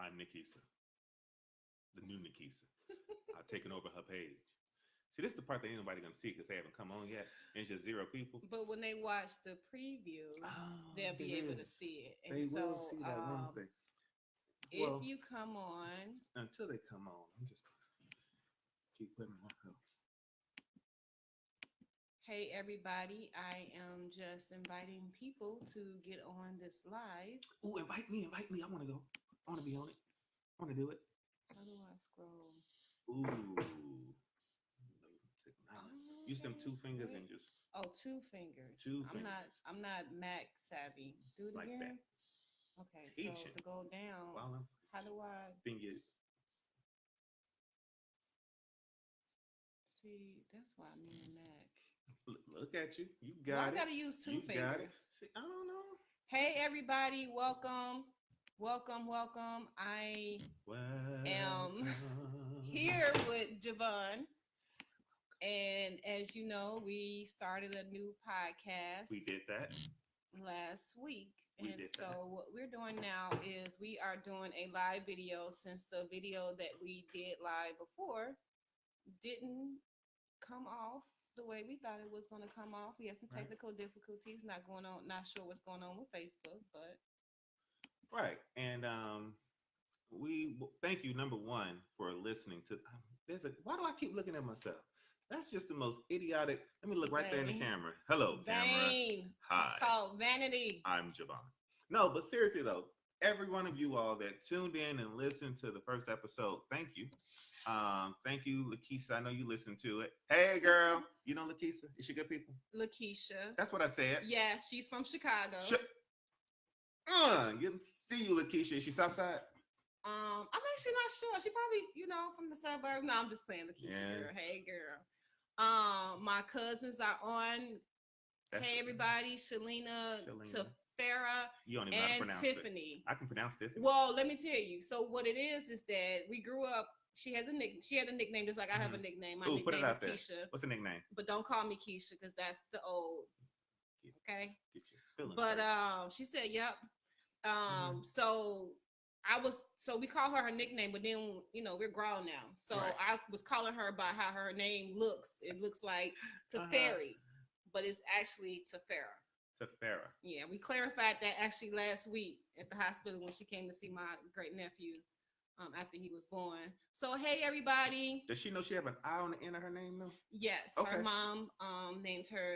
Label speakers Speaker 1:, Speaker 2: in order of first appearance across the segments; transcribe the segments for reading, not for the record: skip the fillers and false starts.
Speaker 1: I'm Nikisa, the new Nikisa. I've taken over her page. See, this is the part that ain't nobody gonna see because they haven't come on yet. And it's just zero people.
Speaker 2: But when they watch the preview, they'll
Speaker 1: It
Speaker 2: be able to
Speaker 1: is.
Speaker 2: see it. And
Speaker 1: They will
Speaker 2: so,
Speaker 1: see that one thing.
Speaker 2: if
Speaker 1: Well,
Speaker 2: you come on,
Speaker 1: until they come on, I'm just gonna keep putting my help.
Speaker 2: hey everybody, I am just inviting people to get on this live.
Speaker 1: Ooh, invite me. I want to go. I want to be on it. I want to do it.
Speaker 2: How do I scroll?
Speaker 1: Ooh. Use them two
Speaker 2: Okay,
Speaker 1: fingers
Speaker 2: wait.
Speaker 1: and just
Speaker 2: Oh, two fingers.
Speaker 1: two
Speaker 2: I'm not.
Speaker 1: fingers
Speaker 2: I'm not Mac savvy. Do it
Speaker 1: like
Speaker 2: again.
Speaker 1: that.
Speaker 2: Okay, so
Speaker 1: Teaching.
Speaker 2: to go down,
Speaker 1: While I'm
Speaker 2: how do I
Speaker 1: thinking,
Speaker 2: see? That's why I'm in Mac.
Speaker 1: look at you. You
Speaker 2: Why
Speaker 1: got
Speaker 2: I
Speaker 1: it.
Speaker 2: gotta use two
Speaker 1: You got it.
Speaker 2: fingers?
Speaker 1: See, I don't know.
Speaker 2: Hey everybody, welcome, welcome, welcome. I am
Speaker 1: Welcome.
Speaker 2: here with Javon, and as you know, we started a new podcast
Speaker 1: We did that.
Speaker 2: last week.
Speaker 1: We
Speaker 2: And
Speaker 1: did
Speaker 2: so
Speaker 1: that.
Speaker 2: what we're doing now is we are doing a live video since the video that we did live before didn't come off the way we thought it was going to come off. We had some
Speaker 1: Right.
Speaker 2: technical difficulties, not sure what's going on with Facebook, but
Speaker 1: Right. And we thank you, number one, for listening to. There's a. Why do I keep looking at myself? That's just the most idiotic. Let me look right there in the
Speaker 2: Vain.
Speaker 1: camera. Hello, camera.
Speaker 2: vain.
Speaker 1: Hi.
Speaker 2: It's called vanity.
Speaker 1: I'm Javon. No, but seriously though, every one of you all that tuned in and listened to the first episode, thank you. Thank you, Lakeisha. I know you listened to it. Hey, girl. You know Lakeisha? Is she good people?
Speaker 2: Lakeisha.
Speaker 1: That's what I said.
Speaker 2: Yes, she's from Chicago.
Speaker 1: You see you, Lakeisha. Is she Southside?
Speaker 2: I'm actually not sure. She probably, from the suburbs. No, I'm just playing Lakeisha,
Speaker 1: Yeah.
Speaker 2: girl. Hey, girl. My cousins are on. Hey, everybody. Shalina. Tafera,
Speaker 1: You don't even know how to
Speaker 2: and
Speaker 1: pronounce
Speaker 2: Tiffany.
Speaker 1: it. I can pronounce Tiffany.
Speaker 2: Well, let me tell you. So what it is that we grew up. She had a nickname just like I have a nickname. My nickname is Keisha.
Speaker 1: What's the nickname?
Speaker 2: But don't call me Keisha because that's the old. Okay.
Speaker 1: Get your feelings
Speaker 2: But
Speaker 1: hurt.
Speaker 2: she said, "Yep." So we call her nickname, but then we're grown now. So
Speaker 1: Right.
Speaker 2: I was calling her by how her name looks. It looks like Teferi, but it's actually Tefera.
Speaker 1: Tefera.
Speaker 2: Yeah, we clarified that actually last week at the hospital when she came to see my great nephew after he was born. So hey everybody.
Speaker 1: Does she know she have an I on the end of her name though?
Speaker 2: Yes,
Speaker 1: Okay.
Speaker 2: her mom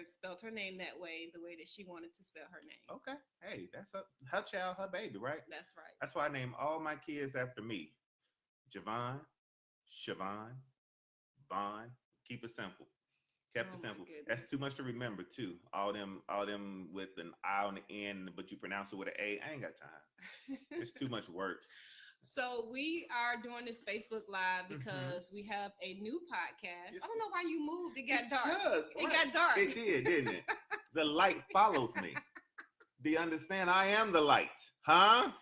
Speaker 2: spelled her name that way, the way that she wanted to spell her name.
Speaker 1: Okay. Hey, that's her child, her baby, right?
Speaker 2: That's right.
Speaker 1: That's why I name all my kids after me. Javon, Siobhan, Vaughn. Keep it simple. Kept it simple. That's too much to remember too. All them with an I on the end, but you pronounce it with an A. I ain't got time. It's too much work.
Speaker 2: So we are doing this Facebook Live because we have a new podcast. I don't know why you moved. It got dark. It got dark.
Speaker 1: It did, didn't it? The light follows me. Do you understand? I am the light. Huh?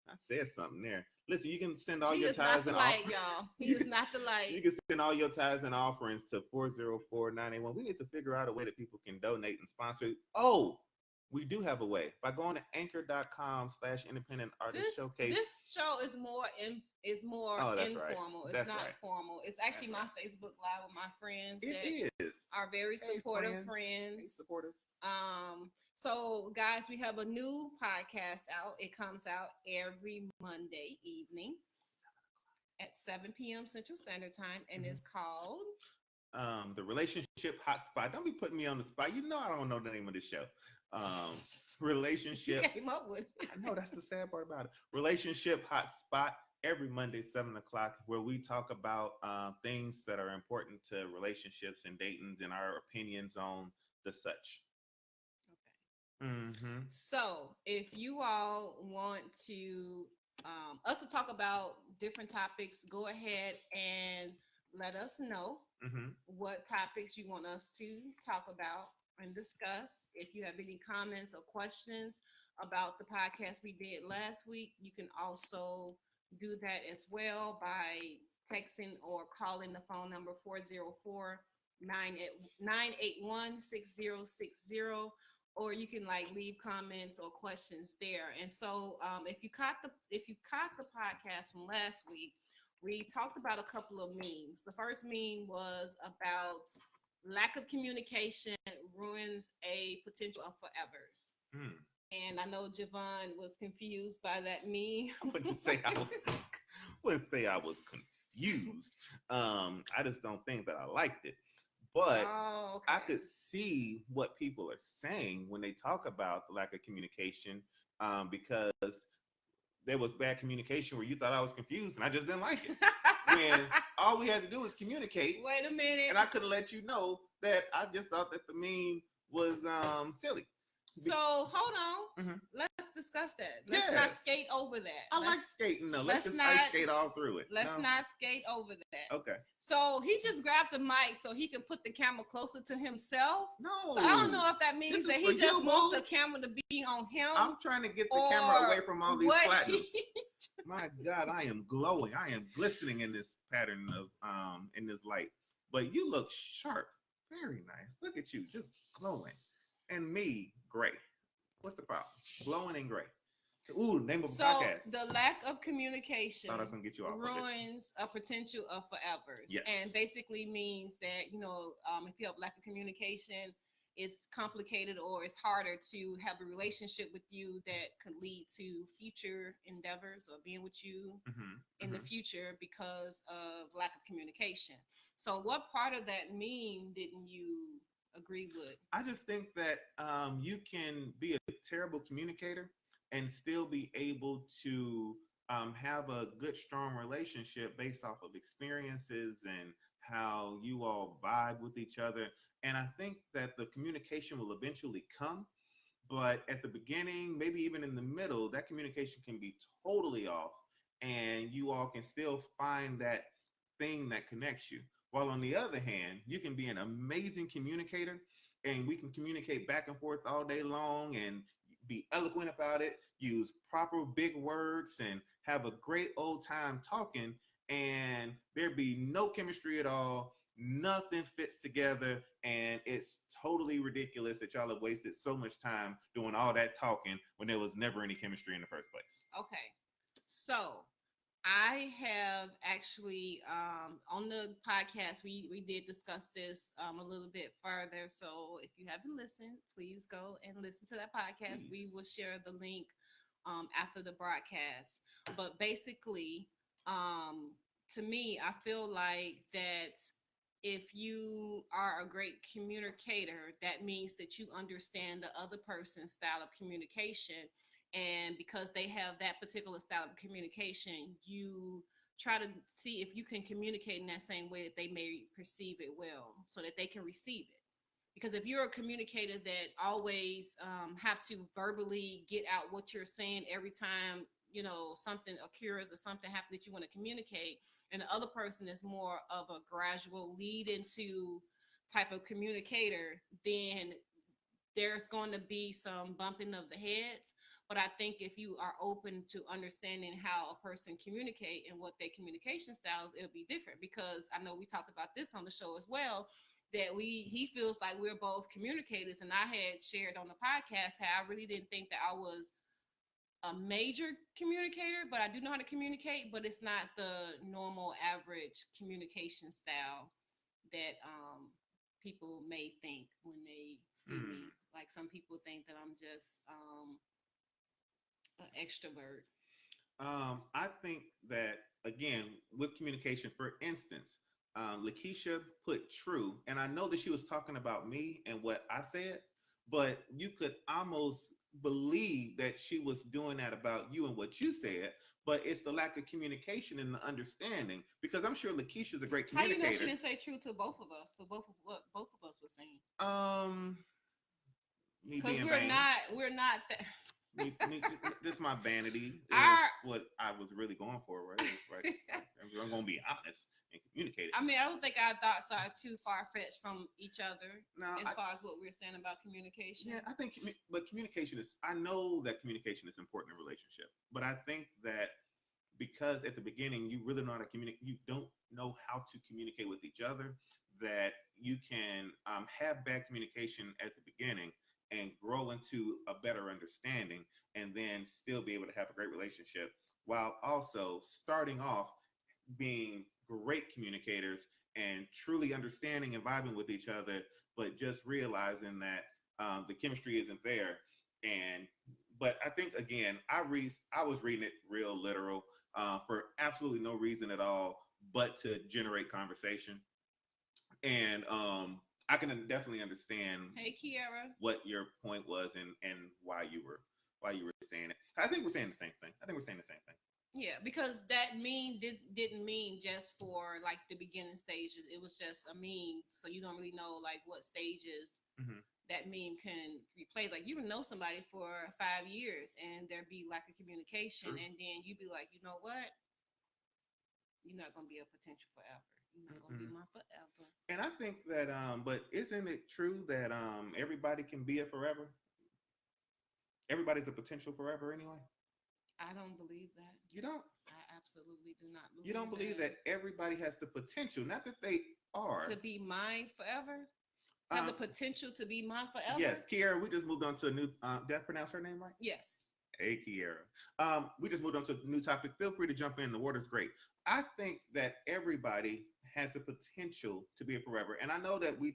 Speaker 1: I said something there. Listen, you can send all your tithes and offerings.
Speaker 2: Y'all. He is not the light.
Speaker 1: You can send all your tithes and offerings to 404-981. We need to figure out a way that people can donate and sponsor. Oh, we do have a way by going to anchor.com/independent artist showcase.
Speaker 2: This show is more informal.
Speaker 1: Right.
Speaker 2: It's not formal. It's actually my Facebook Live with my friends.
Speaker 1: It is.
Speaker 2: Are very supportive friends.
Speaker 1: Supportive.
Speaker 2: So guys, we have a new podcast out. It comes out every Monday evening at 7 p.m. Central Standard Time, and it's called
Speaker 1: The Relationship Hotspot. Don't be putting me on the spot. You know I don't know the name of the show. Relationship.
Speaker 2: You came up with.
Speaker 1: I know, that's the sad part about it. Relationship Hotspot every Monday, 7 o'clock, where we talk about things that are important to relationships and datings and our opinions on the such.
Speaker 2: Okay. So if you all want to us to talk about different topics, go ahead and let us know what topics you want us to talk about and discuss. If you have any comments or questions about the podcast we did last week, you can also do that as well by texting or calling the phone number 404-981-6060, or you can like leave comments or questions there. And so if you caught the podcast from last week, we talked about a couple of memes. The first meme was about lack of communication ruins a potential of forevers.
Speaker 1: Hmm.
Speaker 2: And I know Javon was confused by that meme.
Speaker 1: I wouldn't say I was confused. I just don't think that I liked it. But
Speaker 2: Oh,
Speaker 1: I
Speaker 2: okay.
Speaker 1: could see what people are saying when they talk about the lack of communication, because there was bad communication where you thought I was confused and I just didn't like it. When all we had to do was communicate.
Speaker 2: Wait a minute.
Speaker 1: And I could have let you know that I just thought that the meme was silly.
Speaker 2: So hold on. Mm-hmm. Let's discuss that. Let's not skate over that.
Speaker 1: I like skating though. Let's just ice skate all through it.
Speaker 2: Let's not skate over that.
Speaker 1: Okay.
Speaker 2: So he just grabbed the mic so he could put the camera closer to himself.
Speaker 1: No.
Speaker 2: So I don't know if that means that he just wants the camera to be on him.
Speaker 1: I'm trying to get the camera away from all these platinums. My God, I am glowing. I am glistening in this pattern of in this light. But you look sharp. Very nice. Look at you, just glowing. And me, gray. What's the problem? Glowing and gray. Ooh, name of the podcast.
Speaker 2: The lack of communication
Speaker 1: thought I was gonna get you off
Speaker 2: ruins a potential of forevers.
Speaker 1: Yes.
Speaker 2: And basically means that, if you have lack of communication, it's complicated or it's harder to have a relationship with you that could lead to future endeavors or being with you in the future because of lack of communication. So what part of that meme didn't you agree with?
Speaker 1: I just think that you can be a terrible communicator and still be able to have a good, strong relationship based off of experiences and how you all vibe with each other. And I think that the communication will eventually come. But at the beginning, maybe even in the middle, that communication can be totally off. And you all can still find that thing that connects you. While on the other hand, you can be an amazing communicator and we can communicate back and forth all day long and be eloquent about it, use proper big words and have a great old time talking, and there be no chemistry at all. Nothing fits together, and it's totally ridiculous that y'all have wasted so much time doing all that talking when there was never any chemistry in the first place.
Speaker 2: Okay. So I have actually on the podcast we did discuss this a little bit further. So if you haven't listened, please go and listen to that podcast. Please. We will share the link after the broadcast. But basically, to me, I feel like that if you are a great communicator, that means that you understand the other person's style of communication. And because they have that particular style of communication, you try to see if you can communicate in that same way that they may perceive it well so that they can receive it. Because if you're a communicator that always have to verbally get out what you're saying every time, something occurs or something happens that you want to communicate, and the other person is more of a gradual lead into type of communicator, then there's going to be some bumping of the heads. But I think if you are open to understanding how a person communicate and what their communication styles, it'll be different. Because I know we talked about this on the show as well, that he feels like we're both communicators. And I had shared on the podcast how I really didn't think that I was a major communicator, but I do know how to communicate, but it's not the normal average communication style that people may think when they see me. Like some people think that I'm just an extrovert.
Speaker 1: I think that, again, with communication, for instance, Lakeisha put true, and I know that she was talking about me and what I said, but you could almost believe that she was doing that about you and what you said, but it's the lack of communication and the understanding, because I'm sure Lakeisha's a great communicator.
Speaker 2: How do you know she didn't say true to both of us, for both of what both of us were saying? Because we're not that.
Speaker 1: This is my vanity. What I was really going for, right? Right. I'm gonna be honest and communicate it.
Speaker 2: I mean, I don't think our thoughts are too far-fetched from each other far as what we're saying about communication.
Speaker 1: Yeah, I think, but communication is, I know that communication is important in a relationship, but I think that because at the beginning you really know how to communicate, you don't know how to communicate with each other, that you can have bad communication at the beginning and grow into a better understanding, and then still be able to have a great relationship while also starting off being great communicators and truly understanding and vibing with each other, but just realizing that the chemistry isn't there. And but I think again, I was reading it real literal for absolutely no reason at all, but to generate conversation. And I can definitely understand.
Speaker 2: Hey, Kiara.
Speaker 1: What your point was and why you were saying it. I think we're saying the same thing. I think we're saying the same thing.
Speaker 2: Yeah, because that meme didn't mean just for like the beginning stages. It was just a meme, so you don't really know like what stages that meme can replace. Like you can know somebody for 5 years and there be lack of communication, and then you be like, you know what? You're not gonna be a potential forever. You're not gonna be my forever.
Speaker 1: And I think that, but isn't it true that everybody can be a forever? Everybody's a potential forever anyway.
Speaker 2: I don't believe that.
Speaker 1: You don't?
Speaker 2: I absolutely do not believe.
Speaker 1: You don't believe that everybody has the potential, not that they are
Speaker 2: to be mine forever. Have the potential to be mine forever.
Speaker 1: Yes, Kiara. We just moved on to a new. Did I pronounce her name right?
Speaker 2: Yes.
Speaker 1: Hey, Kiara. We just moved on to a new topic. Feel free to jump in. The water's great. I think that everybody has the potential to be a forever. And I know that we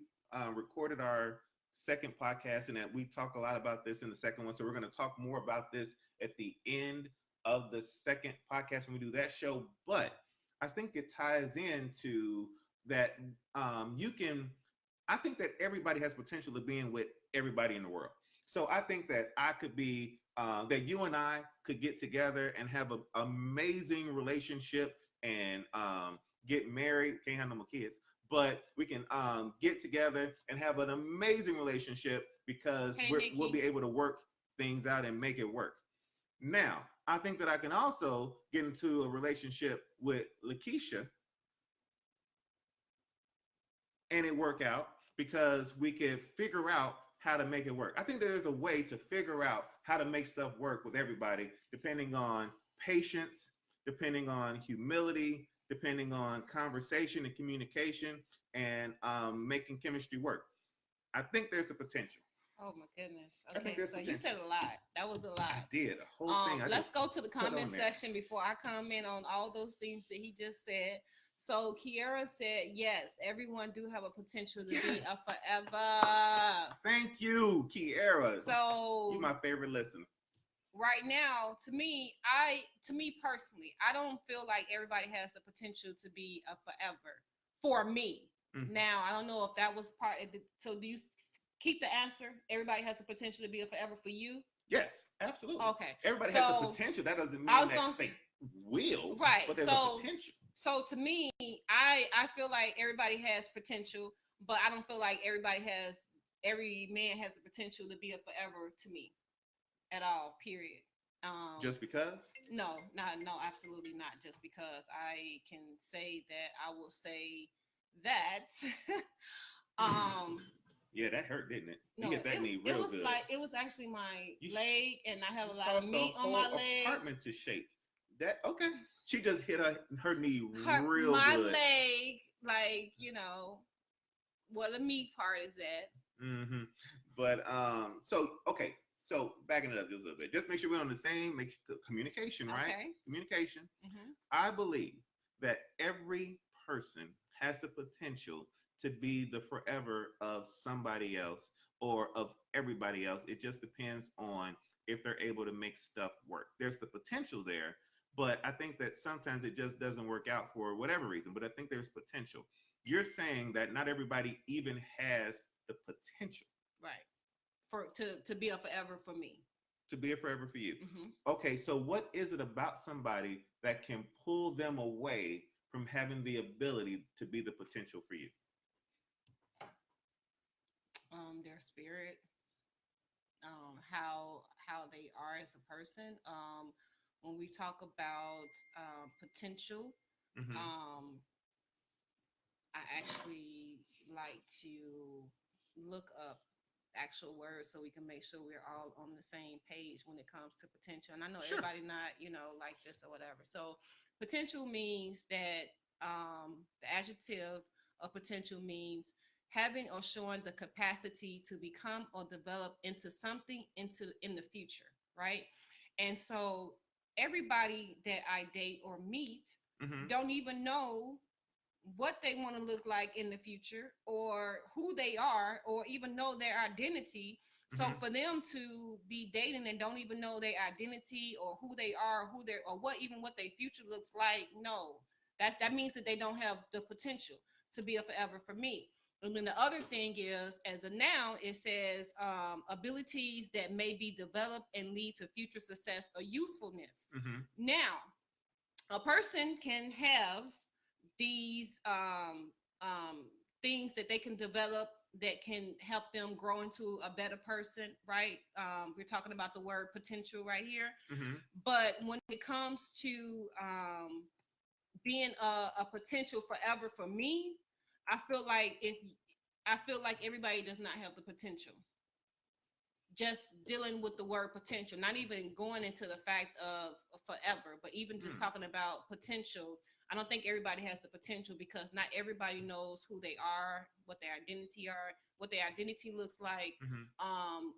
Speaker 1: recorded our second podcast and that we talk a lot about this in the second one. So we're going to talk more about this at the end of the second podcast when we do that show. But I think it ties into that I think that everybody has potential of being with everybody in the world. So I think that I could be, that you and I could get together and have an amazing relationship and get married. Can't have no more kids, but we can get together and have an amazing relationship because we'll be able to work things out and make it work. Now, I think that I can also get into a relationship with Lakeisha and it work out because we can figure out how to make it work. I think there's a way to figure out how to make stuff work with everybody, depending on patience, depending on humility, depending on conversation and communication, and making chemistry work. I think there's a potential.
Speaker 2: Oh my goodness. Okay, so potential. You said a lot. That was a lot.
Speaker 1: I did a whole thing.
Speaker 2: Let's go to the comment section before I comment on all those things that he just said. So Kiara said, yes, everyone do have a potential to be a forever.
Speaker 1: Thank you, Kiara.
Speaker 2: So
Speaker 1: you're my favorite listener.
Speaker 2: Right now, to me personally, I don't feel like everybody has the potential to be a forever for me. Mm-hmm. Now, I don't know if that was part of so do you keep the answer? Everybody has the potential to be a forever for you?
Speaker 1: Yes, absolutely.
Speaker 2: Okay.
Speaker 1: Everybody has the potential. That doesn't mean that they will.
Speaker 2: Right.
Speaker 1: But there's a potential.
Speaker 2: So to me, I feel like everybody has potential, but I don't feel like every man has the potential to be a forever to me at all, period.
Speaker 1: Just because?
Speaker 2: No, absolutely not. Just because I can say that I will say that.
Speaker 1: Yeah, that hurt, didn't it? You hit that knee real good.
Speaker 2: It was actually my leg, and I have a lot of meat on my leg.
Speaker 1: Apartment to shake. That okay? She just hit her knee real
Speaker 2: my
Speaker 1: good.
Speaker 2: My leg, like where the meat part is at.
Speaker 1: Mm-hmm. But so okay. So backing it up just a little bit, just make sure we're on the same communication, right? Okay. Communication. Mm-hmm. I believe that every person has the potential to be the forever of somebody else or of everybody else. It just depends on if they're able to make stuff work. There's the potential there, but I think that sometimes it just doesn't work out for whatever reason. But I think there's potential. You're saying that not everybody even has the potential.
Speaker 2: Right. To be a forever for me.
Speaker 1: To be a forever for you. Mm-hmm. Okay, so what is it about somebody that can pull them away from having the ability to be the potential for you?
Speaker 2: Their spirit, how they are as a person. When we talk about potential, mm-hmm. I actually like to look up actual words so we can make sure we're all on the same page when it comes to potential. And I know everybody not, like this or whatever. So potential means that the adjective of potential means having or showing the capacity to become or develop into something in the future, right? And so everybody that I date or meet don't even know what they want to look like in the future or who they are or even know their identity. So for them to be dating and don't even know their identity or who they are, who they're or what their future looks like, no. That means that they don't have the potential to be a forever for me. And then the other thing is, as a noun, it says abilities that may be developed and lead to future success or usefulness. Now, a person can have these things that they can develop that can help them grow into a better person, right? We're talking about the word potential right here. But when it comes to being a potential forever for me, I feel like everybody does not have the potential. Just dealing with the word potential, not even going into the fact of forever, but even just talking about potential. I don't think everybody has the potential because not everybody knows who they are, what their identity looks like,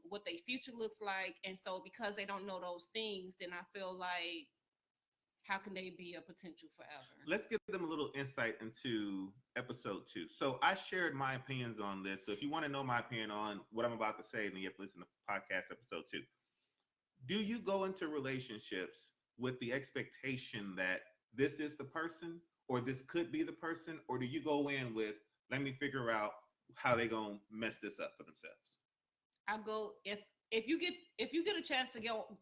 Speaker 2: what their future looks like. And so because they don't know those things, then I feel like, how can they be a potential forever?
Speaker 1: Let's give them a little insight into episode 2. So I shared my opinions on this. So if you want to know my opinion on what I'm about to say, then you have to listen to podcast episode 2. Do you go into relationships with the expectation that this is the person or this could be the person? Or do you go in with, let me figure out how they're going to mess this up for themselves?
Speaker 2: I go, if you get a chance to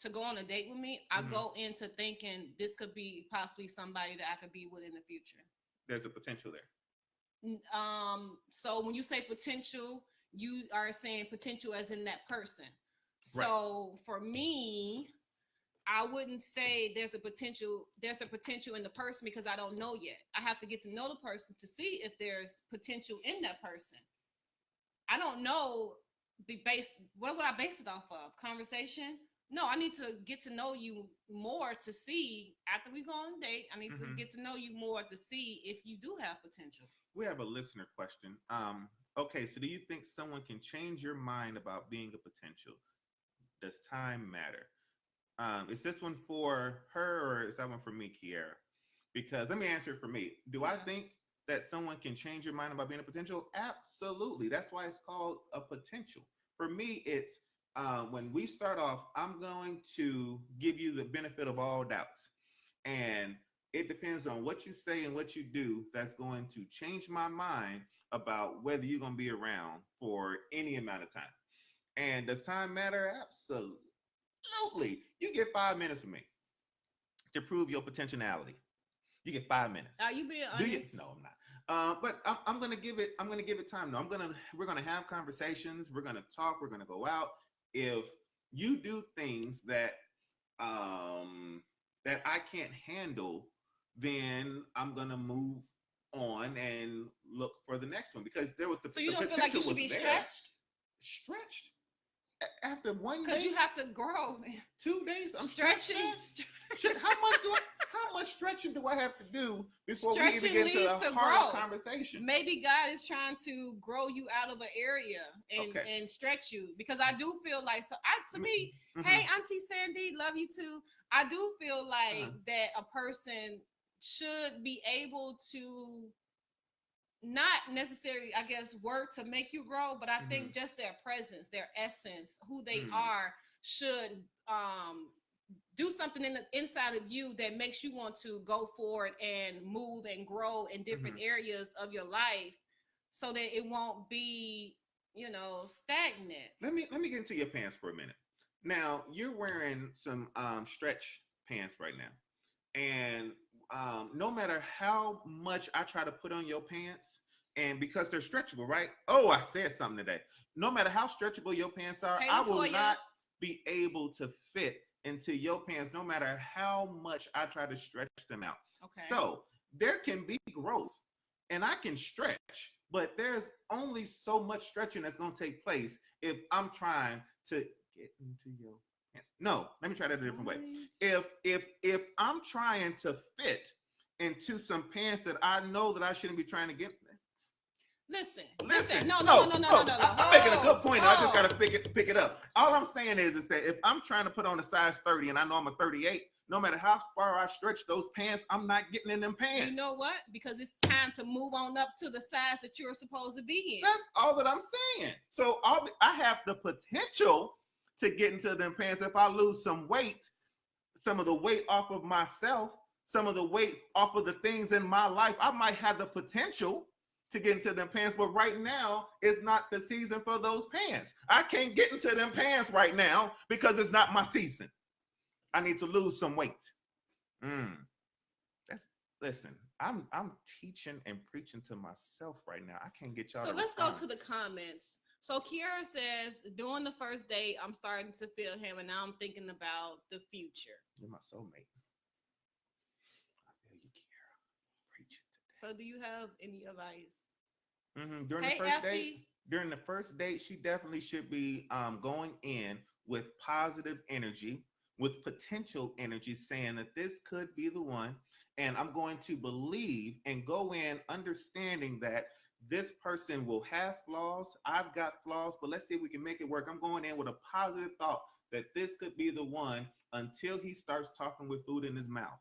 Speaker 2: go on a date with me, I go into thinking this could be possibly somebody that I could be with in the future.
Speaker 1: There's a potential there.
Speaker 2: So when you say potential, you are saying potential as in that person. Right. So for me, I wouldn't say there's a potential in the person because I don't know yet. I have to get to know the person to see if there's potential in that person. I don't know. What would I base it off of? Conversation? No, I need to get to know you more to see after we go on a date. I need to get to know you more to see if you do have potential.
Speaker 1: We have a listener question. Okay, so do you think someone can change your mind about being a potential? Does time matter? Is this one for her or is that one for me, Kiera? Because let me answer it for me. Do I think that someone can change your mind about being a potential? Absolutely. That's why it's called a potential. For me, it's when we start off, I'm going to give you the benefit of all doubts. And it depends on what you say and what you do that's going to change my mind about whether you're going to be around for any amount of time. And does time matter? Absolutely. You get 5 minutes with me to prove your potentiality. You get 5 minutes.
Speaker 2: Are you being honest?
Speaker 1: No, I'm not. But I'm gonna give it time. No, we're gonna have conversations. We're gonna talk. We're gonna go out. If you do things that that I can't handle, then I'm gonna move on and look for the next one because there was the.
Speaker 2: So you don't feel like you should be stretched?
Speaker 1: Stretched. After 1 day,
Speaker 2: because you have to grow.
Speaker 1: 2 days, I'm
Speaker 2: stretching.
Speaker 1: Shit, how much stretching do I have to do before we even get to a hard conversation?
Speaker 2: Maybe God is trying to grow you out of an area and stretch you because I do feel like to me, hey, Auntie Sandy, love you too. I do feel like that a person should be able to. Not necessarily, I guess, work to make you grow, but I think just their presence, their essence, who they are, should do something inside of you that makes you want to go forward and move and grow in different areas of your life, so that it won't be, stagnant.
Speaker 1: Let me get into your pants for a minute. Now you're wearing some stretch pants right now, and no matter how much I try to put on your pants, and because they're stretchable, right? Oh, I said something today. No matter how stretchable your pants are, I will not be able to fit into your pants, no matter how much I try to stretch them out. Okay. So there can be growth, and I can stretch, but there's only so much stretching that's going to take place if I'm trying to get into your pants. No, let me try that a different way. If I'm trying to fit into some pants that I know that I shouldn't be trying to get,
Speaker 2: Listen.
Speaker 1: No. I'm making a good point. I just
Speaker 2: Oh.
Speaker 1: gotta pick it up. All I'm saying is that if I'm trying to put on a size 30 and I know I'm a 38, no matter how far I stretch those pants, I'm not getting in them pants.
Speaker 2: You know what? Because it's time to move on up to the size that you're supposed to be in.
Speaker 1: That's all that I'm saying. So I have the potential to get into them pants if I lose some weight, some of the weight off of myself, some of the weight off of the things in my life. I might have the potential to get into them pants, but right now it's not the season for those pants. I can't get into them pants right now because it's not my season. I need to lose some weight. Listen. I'm teaching and preaching to myself right now. I can't get y'all.
Speaker 2: So let's go to the comments. So Kiara says, during the first date, I'm starting to feel him, and now I'm thinking about the future.
Speaker 1: You're my soulmate. I feel you, Kiara. Preach it today.
Speaker 2: So do you have any advice?
Speaker 1: During the first date, she definitely should be going in with positive energy, with potential energy, saying that this could be the one. And I'm going to believe and go in understanding that this person will have flaws. I've got flaws, but let's see if we can make it work. I'm going in with a positive thought that this could be the one until he starts talking with food in his mouth.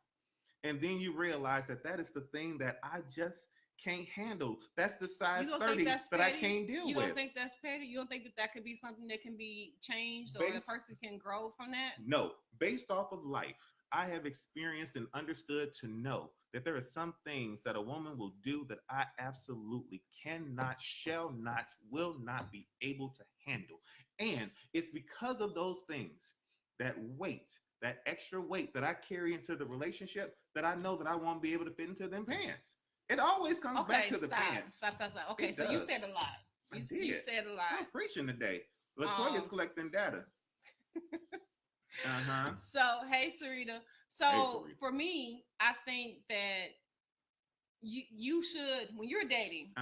Speaker 1: And then you realize that is the thing that I just can't handle. That's the size 30 that I can't deal with.
Speaker 2: You don't think that's petty? You don't think that could be something that can be changed or a person can grow from that?
Speaker 1: No. Based off of life, I have experienced and understood to know that there are some things that a woman will do that I absolutely cannot, shall not, will not be able to handle. And it's because of those things, that weight, that extra weight that I carry into the relationship, that I know that I won't be able to fit into them pants. It always comes back to the pants.
Speaker 2: Stop. Okay, so you said a lot. You said a lot.
Speaker 1: I'm preaching today. Latoya's collecting data.
Speaker 2: So, hey, Sarita. So, for me, I think that you should, when you're dating,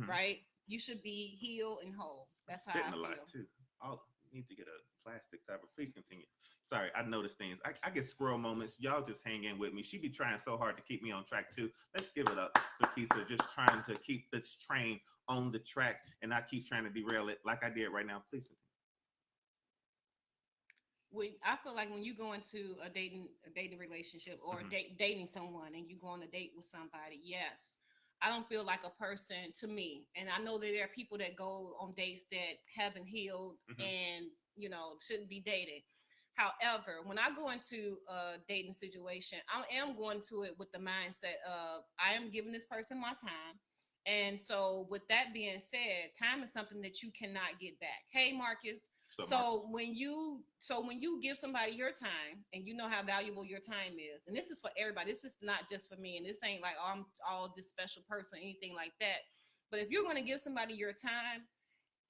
Speaker 2: right, you should be healed and whole. That's how I feel. A lot, too.
Speaker 1: I'll need to get a plastic cover. Please continue. Sorry, I noticed things. I get squirrel moments. Y'all just hang in with me. She be trying so hard to keep me on track, too. Let's give it up for Keisha, just trying to keep this train on the track, and I keep trying to derail it like I did right now. Please continue.
Speaker 2: I feel like when you go into a dating relationship or dating someone and you go on a date with somebody, yes, I don't feel like a person, to me, and I know that there are people that go on dates that haven't healed and shouldn't be dated. However, when I go into a dating situation, I am going to it with the mindset of I am giving this person my time. And so with that being said, time is something that you cannot get back. Hey, Marcus. So when you give somebody your time and you know how valuable your time is, and this is for everybody, this is not just for me, and this ain't like I'm all this special person, anything like that. But if you're going to give somebody your time,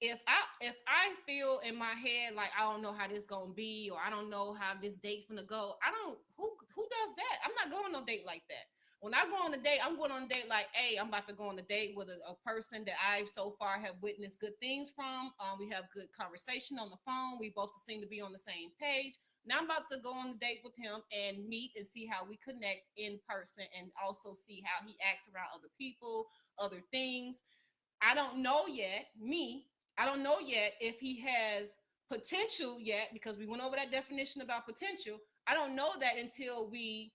Speaker 2: if I feel in my head like I don't know how this gonna be, or I don't know how this date gonna go, who does that? I'm not going on a date like that. When I go on a date, I'm going on a date like, hey, I'm about to go on a date with a person that I so far have witnessed good things from. We have good conversation on the phone. We both seem to be on the same page. Now I'm about to go on a date with him and meet and see how we connect in person, and also see how he acts around other people, other things. I don't know yet, I don't know yet if he has potential yet, because we went over that definition about potential. I don't know that until we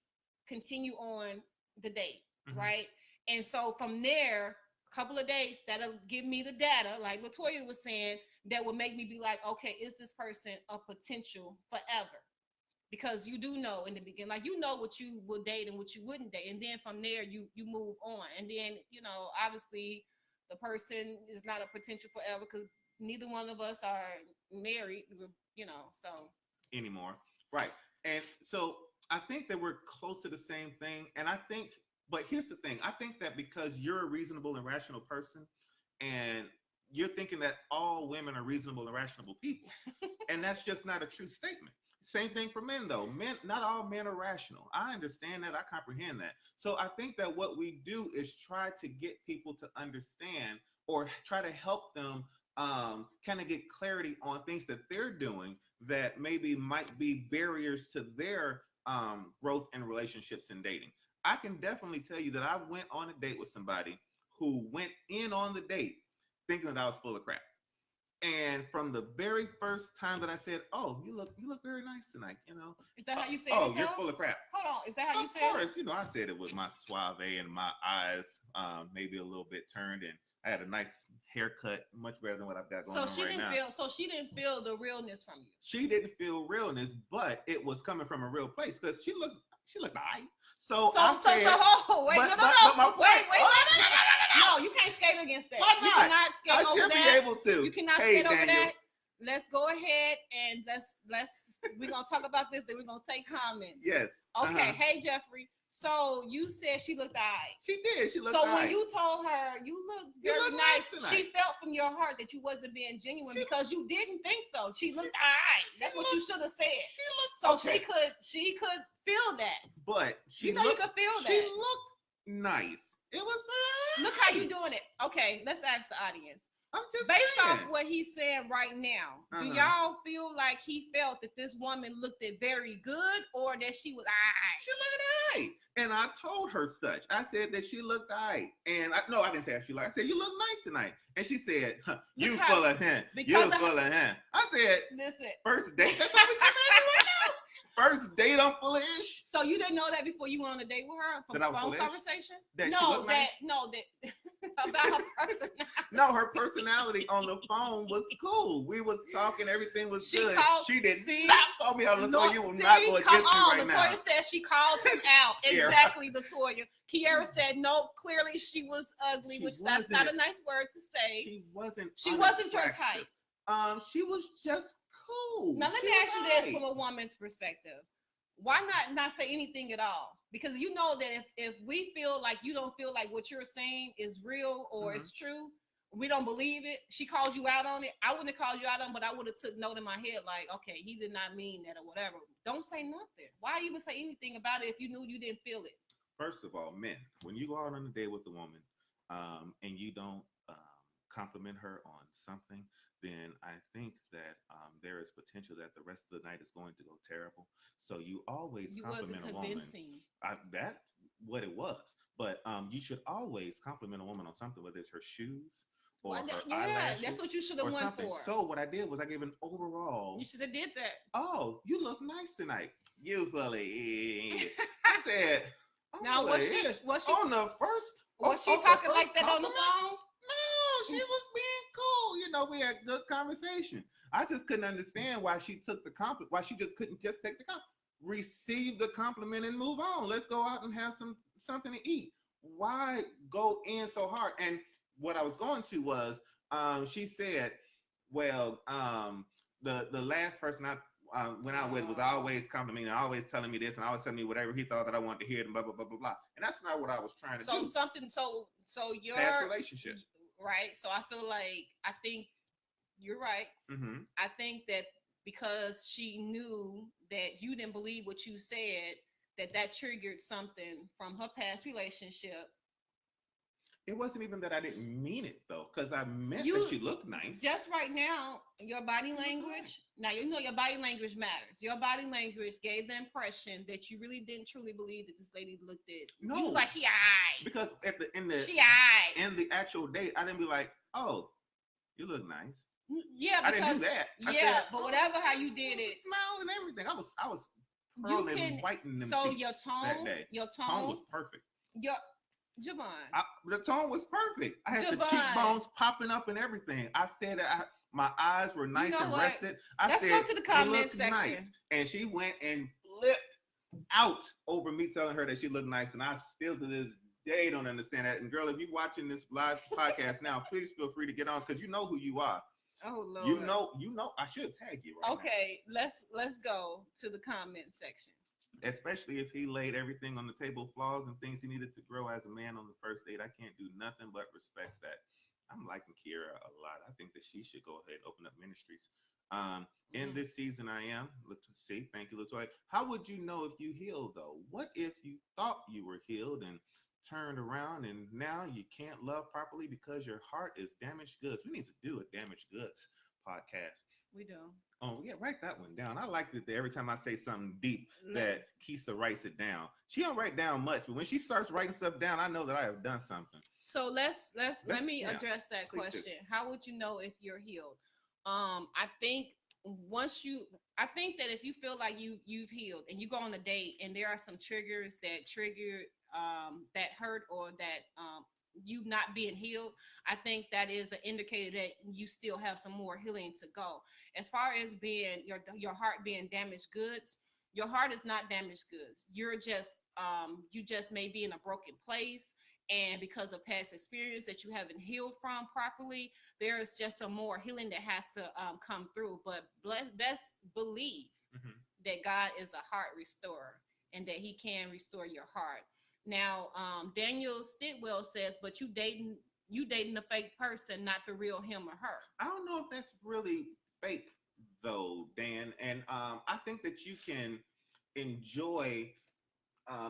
Speaker 2: continue on the date, right? And so from there, a couple of dates, that'll give me the data, like Latoya was saying, that will make me be like, okay, is this person a potential forever? Because you do know in the beginning, like what you will date and what you wouldn't date. And then from there, you move on. And then, obviously the person is not a potential forever because neither one of us are married, so.
Speaker 1: Anymore. Right. And so I think that we're close to the same thing. And but here's the thing. I think that because you're a reasonable and rational person, and you're thinking that all women are reasonable and rational people. And that's just not a true statement. Same thing for men, though. Not all men are rational. I understand that. I comprehend that. So I think that what we do is try to get people to understand, or try to help them kind of get clarity on things that they're doing that maybe might be barriers to their growth in relationships and dating. I can definitely tell you that I went on a date with somebody who went in on the date thinking that I was full of crap. And from the very first time that I said, "Oh, you look very nice tonight,"
Speaker 2: Is that how you said it?
Speaker 1: Oh, you're full of crap.
Speaker 2: Hold on, is that how you said it?
Speaker 1: Of course, I said it with my suave and my eyes maybe a little bit turned, and I had a nice haircut, much better than what I've got going on right now.
Speaker 2: So she didn't feel the realness from you.
Speaker 1: She didn't feel realness, but it was coming from a real place because she looked alright. So wait,
Speaker 2: no, you can't skate against that.
Speaker 1: Why not?
Speaker 2: You cannot skate over that.
Speaker 1: I should be able to.
Speaker 2: You cannot skate over that. Let's go ahead and we're gonna talk about this. Then we're gonna take comments.
Speaker 1: Yes.
Speaker 2: Okay. Hey, Jeffrey. So you said she looked alright.
Speaker 1: She did. She looked
Speaker 2: So
Speaker 1: alright.
Speaker 2: when you told her you look very nice, she felt from your heart that you wasn't being genuine because you didn't think so. She looked alright. That's what you should have said.
Speaker 1: She looked
Speaker 2: so okay. She could feel that.
Speaker 1: But
Speaker 2: you could feel that.
Speaker 1: She looked nice. It was
Speaker 2: Look how you doing it. Okay, let's ask the audience.
Speaker 1: I'm just
Speaker 2: based
Speaker 1: saying.
Speaker 2: off what he's saying right now, do y'all feel like he felt that this woman looked it very good or that she was alright?
Speaker 1: She looked alright. And I told her such. I said that she looked alright. And I didn't say she looked. I said, you look nice tonight. And she said, you full of him. You full of him. I said,
Speaker 2: listen.
Speaker 1: First date. That's how we come in right now. First date, I'm full of ish.
Speaker 2: So you didn't know that before you went on a date with her from a phone conversation?
Speaker 1: About
Speaker 2: her personality.
Speaker 1: No, her personality on the phone was cool. We was talking, everything was good. She did not call me out. Latoya, you will not go against me right now.
Speaker 2: Latoya said she called him out. Exactly, Latoya. Kiara said no. Clearly, she was ugly, that's not a nice word to say.
Speaker 1: She wasn't.
Speaker 2: She wasn't your type.
Speaker 1: She was just cool.
Speaker 2: Now let me ask you this from a woman's perspective. Why not say anything at all? Because you know that if we feel like you don't feel like what you're saying is real or it's true, we don't believe it. She called you out on it. I wouldn't have called you out on it, but I would have took note in my head like, okay, he did not mean that or whatever. Don't say nothing. Why even say anything about it if you knew you didn't feel it?
Speaker 1: First of all, men, when you go out on a date with a woman and you don't compliment her on something, then I think that there is potential that the rest of the night is going to go terrible. So you always compliment a woman. That's what it was. But you should always compliment a woman on something, whether it's her shoes or her eyelashes.
Speaker 2: That's what you should have went for.
Speaker 1: So what I did was I gave an overall.
Speaker 2: You should have did that.
Speaker 1: Oh, you look nice tonight. You fully. I said.
Speaker 2: Now was she
Speaker 1: on the first?
Speaker 2: Was she talking like that on the phone?
Speaker 1: No, she was being cool. We had good conversation. I just couldn't understand why she took the compliment. Why she just couldn't just take the compliment, receive the compliment, and move on. Let's go out and have something to eat. Why go in so hard? And what I was going to was, she said, "Well, the last person I went out with was always complimenting, always telling me this, and always telling me whatever he thought that I wanted to hear, and blah blah blah blah blah." And that's not what I was trying to do.
Speaker 2: So your
Speaker 1: past relationships,
Speaker 2: right? So I think you're right.
Speaker 1: Mm-hmm.
Speaker 2: I think that because she knew that you didn't believe what you said, that triggered something from her past relationship.
Speaker 1: It wasn't even that I didn't mean it though, because I meant that she looked nice.
Speaker 2: Just right now, your body language. Now you know your body language matters. Your body language gave the impression that you really didn't truly believe that this lady looked at.
Speaker 1: No,
Speaker 2: you was like she eyed.
Speaker 1: Because in the actual date, I didn't be like, "Oh, you look nice."
Speaker 2: Yeah,
Speaker 1: I didn't do that.
Speaker 2: I said, but whatever how you did it,
Speaker 1: smile and everything. I was pearling and whitening them.
Speaker 2: So your tone
Speaker 1: was perfect.
Speaker 2: Javon.
Speaker 1: The tone was perfect. I had the cheekbones popping up and everything. I said that my eyes were nice and rested.
Speaker 2: Let's go to the comment section.
Speaker 1: Nice. And she went and flipped out over me telling her that she looked nice. And I still to this day don't understand that. And girl, if you're watching this live podcast now, please feel free to get on because you know who you are.
Speaker 2: Oh Lord.
Speaker 1: You know. I should tag you right
Speaker 2: now. Let's go to the comment section.
Speaker 1: Especially if he laid everything on the table, flaws and things he needed to grow as a man on the first date. I can't do nothing but respect that. I'm liking Kiara a lot. I think that she should go ahead and open up ministries. In this season, I am. Let's see. Thank you, Latoya. How would you know if you healed, though? What if you thought you were healed and turned around and now you can't love properly because your heart is damaged goods? We need to do a damaged goods podcast.
Speaker 2: We do.
Speaker 1: Oh, yeah, write that one down. I like that every time I say something deep that Kisa writes it down. She don't write down much, but when she starts writing stuff down, I know that I have done something.
Speaker 2: So let me address that question. How would you know if you're healed? I think once you, I think that if you feel like you've healed and you go on a date and there are some triggers that trigger that hurt or that you not being healed, I think that is an indicator that you still have some more healing to go. As far as being your heart being damaged goods, your heart is not damaged goods. You're just you just may be in a broken place, and because of past experience that you haven't healed from properly, there is just some more healing that has to come through. But best believe that God is a heart restorer and that He can restore your heart. Now, Daniel Stitwell says, "But you dating a fake person, not the real him or her."
Speaker 1: I don't know if that's really fake though, Dan. And I think that you can enjoy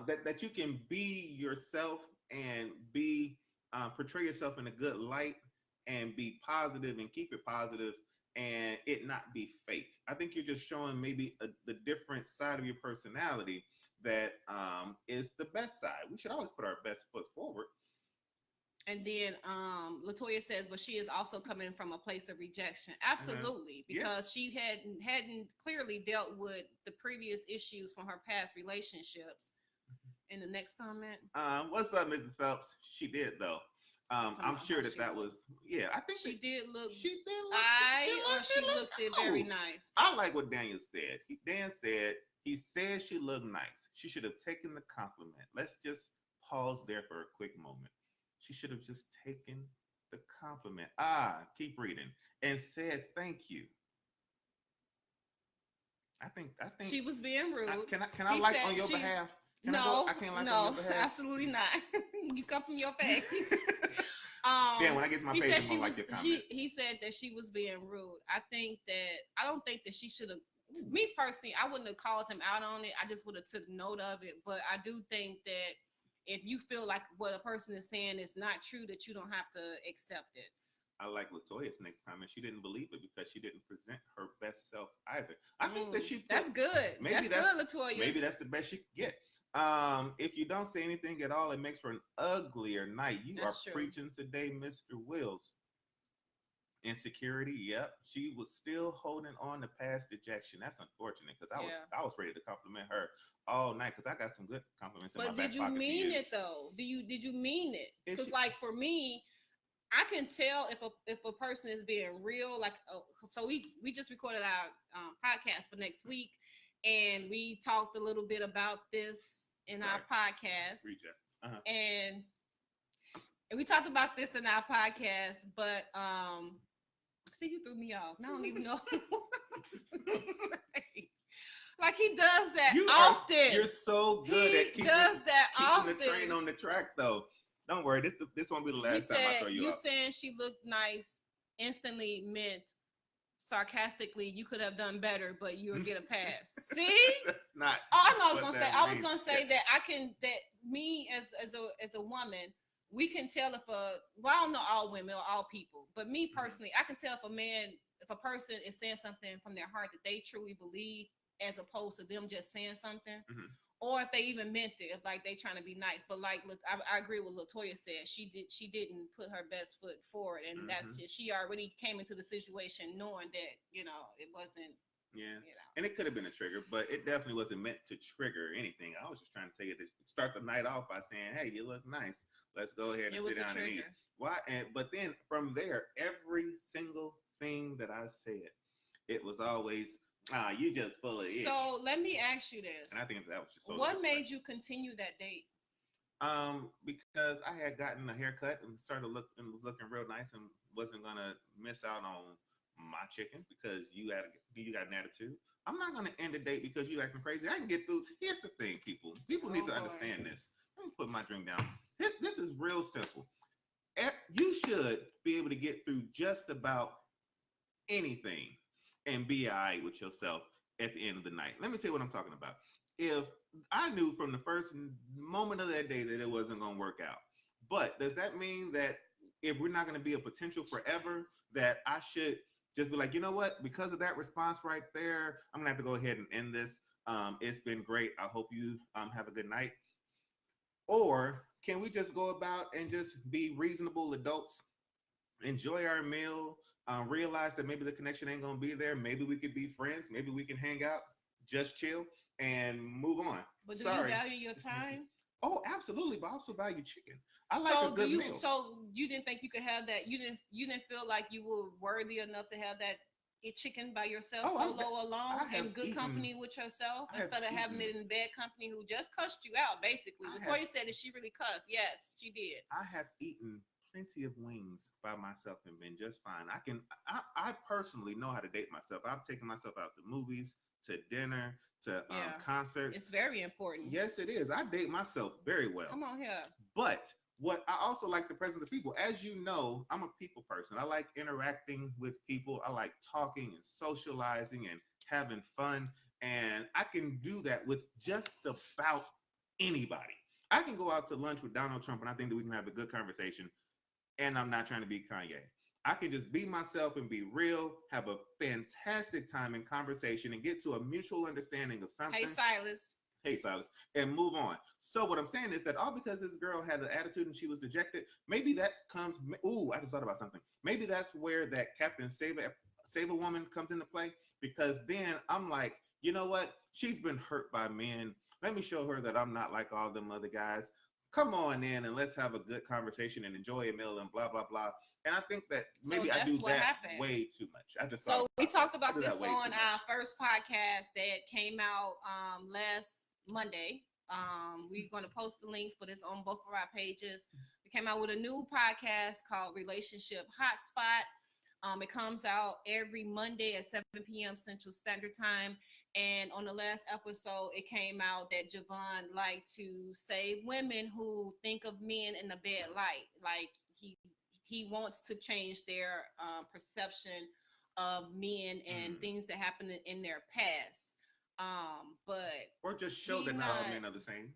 Speaker 1: that you can be yourself and be portray yourself in a good light and be positive and keep it positive and it not be fake. I think you're just showing maybe the different side of your personality that is the best side. We should always put our best foot forward.
Speaker 2: And then Latoya says, but she is also coming from a place of rejection. Absolutely, because she hadn't clearly dealt with the previous issues from her past relationships. In the next comment,
Speaker 1: what's up, Mrs. Phelps? She did though. I'm sure that was I think
Speaker 2: she did look.
Speaker 1: She
Speaker 2: looked very nice.
Speaker 1: I like what Daniel said. Dan said he said she looked nice. She should have taken the compliment. Let's just pause there for a quick moment. She should have just taken the compliment. Keep reading and said thank you. I think
Speaker 2: she was being rude.
Speaker 1: Can I like on your behalf?
Speaker 2: I can't like on your behalf. Absolutely not. You come from your page.
Speaker 1: Yeah, when I get to my page, I'm gonna like your comment.
Speaker 2: He said that she was being rude. I don't think that she should have. Me personally, I wouldn't have called him out on it. I just would have took note of it. But I do think that if you feel like what a person is saying is not true, that you don't have to accept it.
Speaker 1: I like Latoya's next comment. She didn't believe it because she didn't present her best self either. I think that
Speaker 2: that's good. Maybe that's good, Latoya.
Speaker 1: Maybe that's the best she could get. If you don't say anything at all, it makes for an uglier night. That's true. Preaching today, Mr. Wills. Insecurity, yep. She was still holding on to past dejection. That's unfortunate because I was ready to compliment her all night because I got some good compliments in my back pocket.
Speaker 2: But did you mean it though? Did you mean it? Because like for me, I can tell if a person is being real. Like so we just recorded our podcast for next week, and we talked a little bit about this in our podcast. And we talked about this in our podcast, but see, you threw me off. I don't even know. Like he does that often.
Speaker 1: You're so good at keeping the train on the track, though. Don't worry, this won't be the last time I throw you off.
Speaker 2: You saying she looked nice instantly meant sarcastically you could have done better, but you would get a pass. See?
Speaker 1: That's not.
Speaker 2: I know I was gonna say. I was gonna say that me as a woman, we can tell if I don't know all women or all people, but me personally, I can tell if a person is saying something from their heart that they truly believe, as opposed to them just saying something, or if they even meant it, if like they trying to be nice. But like, look, I agree with Latoya said. She didn't put her best foot forward, and that's it. She already came into the situation knowing that it wasn't.
Speaker 1: Yeah, and it could have been a trigger, but it definitely wasn't meant to trigger anything. I was just trying to say it to start the night off by saying, "Hey, you look nice. Let's go ahead and sit down and eat." Why? But then from there, every single thing that I said, it was always, you just full of it.
Speaker 2: So let me ask you this.
Speaker 1: And I think that was just so
Speaker 2: what made you continue that date?
Speaker 1: Because I had gotten a haircut and was looking real nice and wasn't gonna miss out on my chicken because you got an attitude. I'm not gonna end a date because you acting crazy. I can get through. Here's the thing, people. People need to understand this. Let me put my drink down. This is real simple. You should be able to get through just about anything and be all right with yourself at the end of the night. Let me tell you what I'm talking about. If I knew from the first moment of that day that it wasn't going to work out, but does that mean that if we're not going to be a potential forever, that I should just be like, you know what? Because of that response right there, I'm going to have to go ahead and end this. It's been great. I hope you have a good night. Or can we just go about and just be reasonable adults, enjoy our meal, realize that maybe the connection ain't gonna be there. Maybe we could be friends. Maybe we can hang out, just chill, and move on.
Speaker 2: But do you value your time?
Speaker 1: Oh, absolutely. But I also value chicken. I like a good meal.
Speaker 2: So you didn't think you could have that? You didn't feel like you were worthy enough to have that chicken by yourself, solo, alone, in good company with yourself, instead of having it in bad company who just cussed you out, basically. Latoya said that she really cussed. Yes, she did.
Speaker 1: I have eaten plenty of wings by myself and been just fine. I personally know how to date myself. I've taken myself out to movies, to dinner, to concerts.
Speaker 2: It's very important.
Speaker 1: Yes, it is. I date myself very well.
Speaker 2: Come on here.
Speaker 1: But what I also like the presence of people. As you know, I'm a people person. I like interacting with people. I like talking and socializing and having fun. And I can do that with just about anybody. I can go out to lunch with Donald Trump and I think that we can have a good conversation. And I'm not trying to be Kanye. I can just be myself and be real, have a fantastic time in conversation and get to a mutual understanding of something. Hey, Silas, and move on. So what I'm saying is that all because this girl had an attitude and she was dejected, maybe that comes, I just thought about something. Maybe that's where that Captain Save a Woman comes into play, because then I'm like, you know what? She's been hurt by men. Let me show her that I'm not like all them other guys. Come on in and let's have a good conversation and enjoy a meal and blah, blah, blah. And I think that maybe I do that way too much.
Speaker 2: We talked about this on our first podcast that came out last Monday. We're going to post the links for this on both of our pages. We came out with a new podcast called Relationship Hotspot. It comes out every Monday at 7 p.m. Central Standard Time. And on the last episode, it came out that Javon liked to save women who think of men in a bad light. Like he wants to change their perception of men and things that happened in their past.
Speaker 1: Or just show that not all men are the same.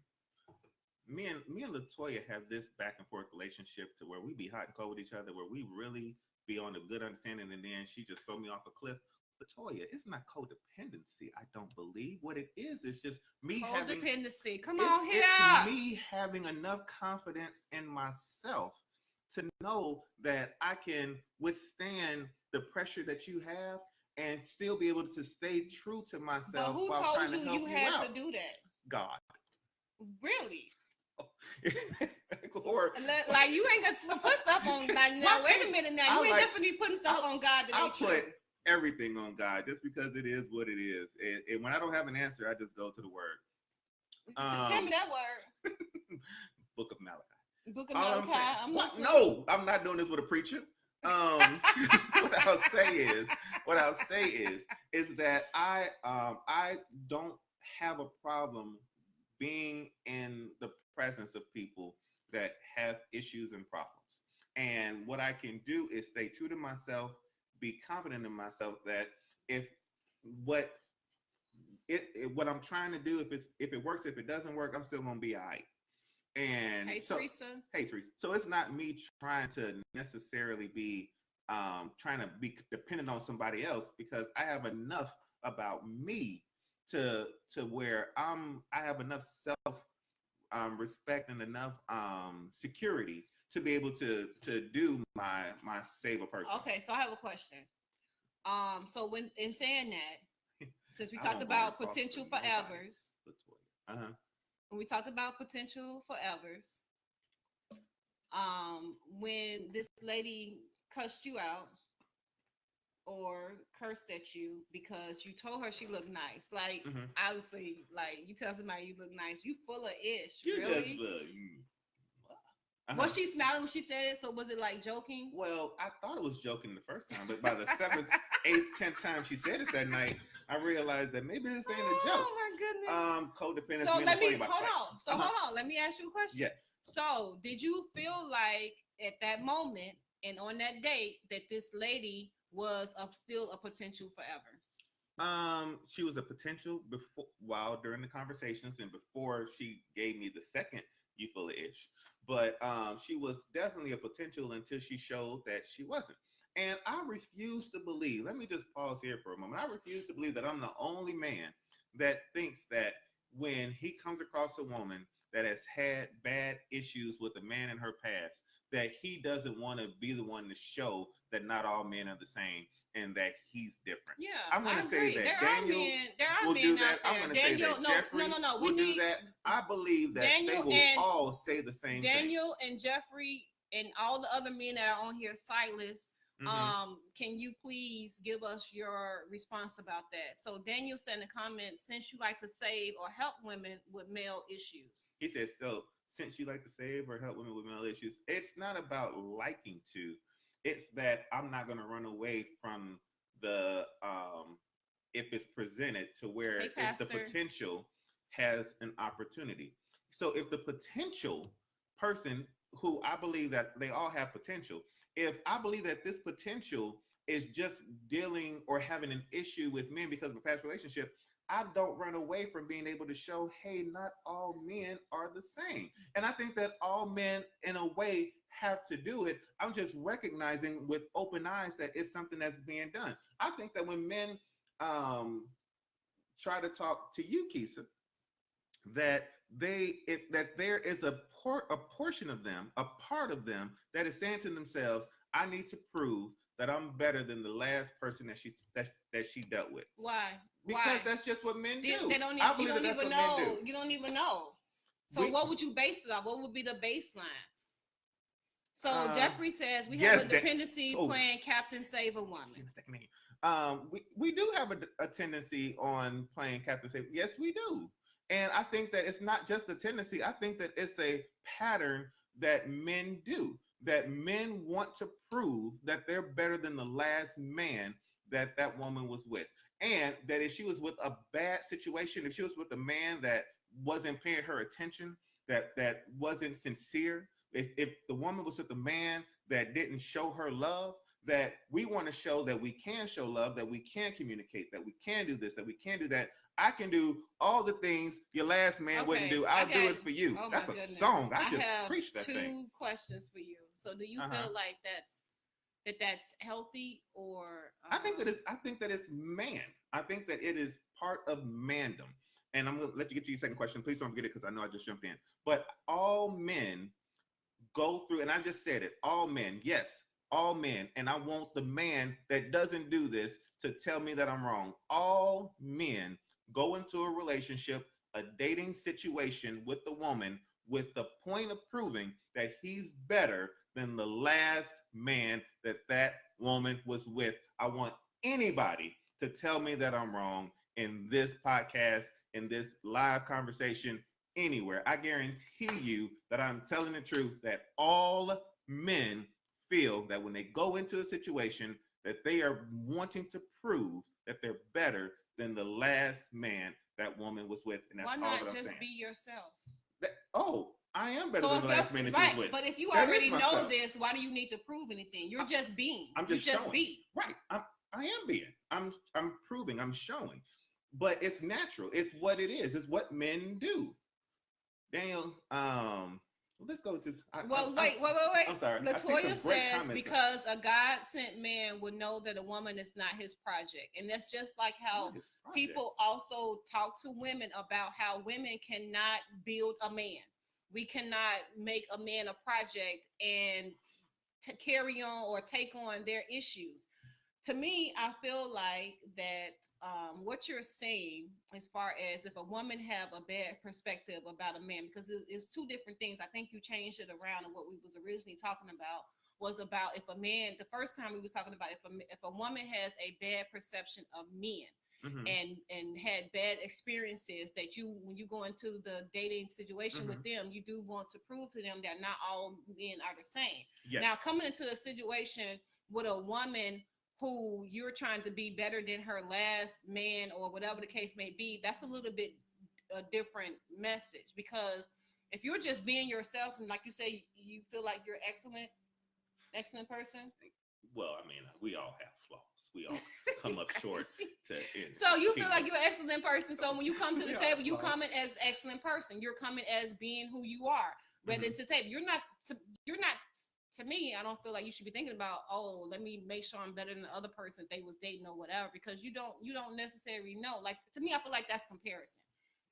Speaker 1: Me and Latoya have this back and forth relationship to where we be hot and cold with each other, where we really be on a good understanding, and then she just throw me off a cliff. Latoya, it's not codependency. I don't believe what it is. It's just me having
Speaker 2: codependency. Come on here.
Speaker 1: It's me having enough confidence in myself to know that I can withstand the pressure that you have and still be able to stay true to myself.
Speaker 2: But who told you had to do that?
Speaker 1: God.
Speaker 2: Really?
Speaker 1: Or
Speaker 2: like you ain't got to put stuff on God. Now wait a minute. Now you ain't just gonna be putting stuff on God.
Speaker 1: I'll put everything on God just because it is what it is. And when I don't have an answer, I just go to the word.
Speaker 2: Tell me that word.
Speaker 1: Book of Malachi.
Speaker 2: Book of Malachi.
Speaker 1: No, I'm not doing this with a preacher. What I'll say is that I don't have a problem being in the presence of people that have issues and problems. And what I can do is stay true to myself, be confident in myself that if what I'm trying to do, if it works, if it doesn't work, I'm still gonna be all right. And
Speaker 2: Teresa.
Speaker 1: So it's not me trying to necessarily be trying to be dependent on somebody else, because I have enough about me to where I have enough self respect and enough security to be able to do my save a person.
Speaker 2: Okay, so I have a question. So when in saying that, since we talked about potential forevers, when we talked about potential forevers, when this lady cussed you out or cursed at you because you told her she looked nice, like obviously, like you tell somebody you look nice, you full of ish. Really? Was she smiling when she said it? So was it like joking?
Speaker 1: Well, I thought it was joking the first time, but by the 7th, 8th, 10th time she said it that night, I realized that maybe this ain't a joke.
Speaker 2: Oh my goodness.
Speaker 1: Codependence.
Speaker 2: So let me hold on. Let me ask you a question.
Speaker 1: Yes.
Speaker 2: So did you feel like at that moment and on that date that this lady was still a potential forever?
Speaker 1: She was a potential during the conversations and before she gave me the second you full of ish. But she was definitely a potential until she showed that she wasn't. And I refuse to believe, let me just pause here for a moment. I refuse to believe that I'm the only man that thinks that when he comes across a woman that has had bad issues with a man in her past, that he doesn't want to be the one to show that not all men are the same and that he's different.
Speaker 2: Yeah,
Speaker 1: I'm going to say that
Speaker 2: there
Speaker 1: Daniel
Speaker 2: are
Speaker 1: will do
Speaker 2: men
Speaker 1: that.
Speaker 2: out there.
Speaker 1: I'm going to say
Speaker 2: Daniel,
Speaker 1: that
Speaker 2: no,
Speaker 1: Jeffrey
Speaker 2: we
Speaker 1: will do
Speaker 2: need
Speaker 1: that. I believe that they will all say the same thing.
Speaker 2: Daniel and Jeffrey and all the other men that are on here, Silas. Can you please give us your response about that? So Daniel said in the comments, since you like to save or help women with male issues.
Speaker 1: He says, so since you like to save or help women with male issues, it's not about liking to. It's that I'm not going to run away from the if it's presented to where if the potential has an opportunity. So if the potential person who I believe that they all have potential, if I believe that this potential is just dealing or having an issue with men because of a past relationship, I don't run away from being able to show, hey, not all men are the same. And I think that all men, in a way, have to do it. I'm just recognizing with open eyes that it's something that's being done. I think that when men try to talk to you, Kisa, that there is a portion of them, a part of them that is saying to themselves, I need to prove that I'm better than the last person that she dealt with.
Speaker 2: Why?
Speaker 1: Because that's just what men do.
Speaker 2: They don't. You don't even know. You don't even know. So what would you base it on? What would be the baseline? So Jeffrey says we have a dependency playing Captain Save a Woman.
Speaker 1: We do have a tendency on playing Captain Save. Yes, we do. And I think that it's not just a tendency. I think that it's a pattern that men do. That men want to prove that they're better than the last man that woman was with. And that if she was with a bad situation, if she was with a man that wasn't paying her attention, that wasn't sincere, if the woman was with a man that didn't show her love, that we want to show that we can show love, that we can communicate, that we can do this, that we can do that. I can do all the things your last man wouldn't do. I'll do it for you.
Speaker 2: Oh,
Speaker 1: that's
Speaker 2: a
Speaker 1: song. I just
Speaker 2: have
Speaker 1: preached that thing.
Speaker 2: 2 questions for you. So do you feel like that's healthy, or
Speaker 1: I think that it's man. I think that it is part of mandom. And I'm gonna let you get to your second question. Please don't forget it because I know I just jumped in. But all men go through, and I just said it, all men, yes, all men. And I want the man that doesn't do this to tell me that I'm wrong. All men go into a relationship, a dating situation with the woman with the point of proving that he's better than the last man that woman was with. I want anybody to tell me that I'm wrong in this podcast, in this live conversation, anywhere. I guarantee you that I'm telling the truth, that all men feel that when they go into a situation that they are wanting to prove that they're better than the last man that woman was with. And that's all that I'm saying. Why not just
Speaker 2: be yourself?
Speaker 1: I am better than the last man that you was with.
Speaker 2: But if you already know this, why do you need to prove anything? You're just being.
Speaker 1: I'm just showing. Right. I am being. I'm proving. I'm showing. But it's natural. It's what it is. It's what men do. Daniel, let's go with this.
Speaker 2: Wait.
Speaker 1: I'm sorry.
Speaker 2: Latoya says because a God-sent man would know that a woman is not his project. And that's just like how people also talk to women about how women cannot build a man. We cannot make a man a project and to carry on or take on their issues. To me, I feel like that what you're saying, as far as if a woman have a bad perspective about a man, because it's 2 different things. I think you changed it around, and what we was originally talking about was about if a man. The first time we was talking about if a woman has a bad perception of men. Mm-hmm. and had bad experiences, that you, when you go into the dating situation with them, you do want to prove to them that not all men are the same. Yes. Now, coming into a situation with a woman who you're trying to be better than her last man or whatever the case may be, that's a little bit a different message, because if you're just being yourself and like you say, you feel like you're excellent person.
Speaker 1: Well, I mean, we all have flaws. We all come up short.
Speaker 2: So you feel like you're an excellent person. So when you come to the table, you come in as excellent person. You're coming as being who you are. Whether it's a table, you're not. To me, I don't feel like you should be thinking about, oh, let me make sure I'm better than the other person they was dating or whatever, because you don't necessarily know. Like, to me, I feel like that's comparison.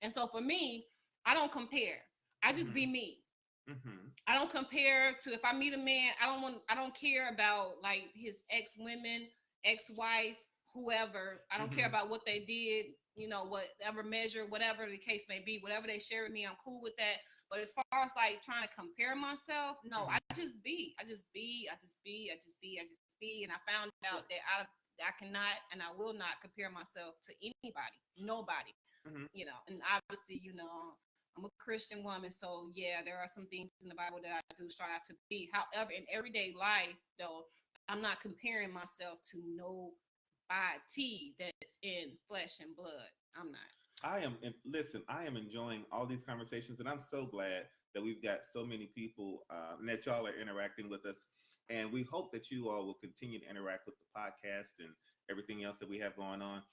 Speaker 2: And so for me, I don't compare. I just be me. I don't compare to, if I meet a man, I don't care about like his ex-women, ex-wife, whoever. I don't care about what they did, you know, whatever measure, whatever the case may be, whatever they share with me, I'm cool with that. But as far as like trying to compare myself, no, I just be. And I found out that I cannot and I will not compare myself to anybody, nobody, you know. And obviously, you know, I'm a Christian woman, so yeah, there are some things in the Bible that I do strive to be. However, in everyday life, though, I'm not comparing myself to nobody that's in flesh and blood. I'm not.
Speaker 1: Listen, I am enjoying all these conversations, and I'm so glad that we've got so many people and that y'all are interacting with us. And we hope that you all will continue to interact with the podcast and everything else that we have going on.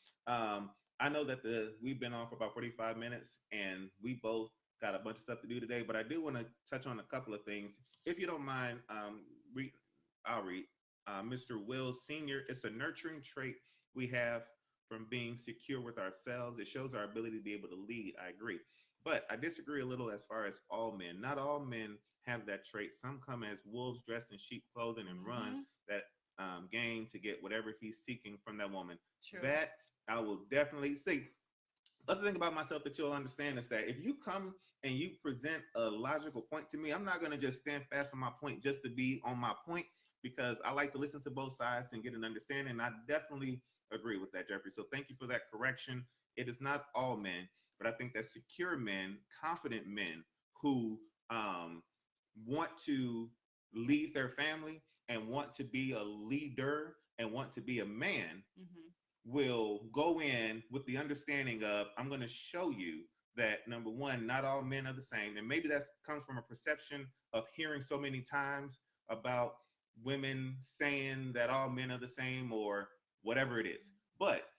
Speaker 1: I know that we've been on for about 45 minutes, and we both got a bunch of stuff to do today. But I do want to touch on a couple of things, if you don't mind. I'll read. Mr. Will Senior. It's a nurturing trait we have from being secure with ourselves. It shows our ability to be able to lead. I agree. But I disagree a little as far as all men. Not all men have that trait. Some come as wolves dressed in sheep clothing and run that game to get whatever he's seeking from that woman. True. That I will definitely see. Other thing about myself that you'll understand is that if you come and you present a logical point to me, I'm not going to just stand fast on my point just to be on my point, because I like to listen to both sides and get an understanding. And I definitely agree with that, Jeffrey. So thank you for that correction. It is not all men, but I think that secure men, confident men who want to lead their family and want to be a leader and want to be a man will go in with the understanding of, I'm going to show you that, number one, not all men are the same. And maybe that comes from a perception of hearing so many times about women saying that all men are the same or whatever it is. But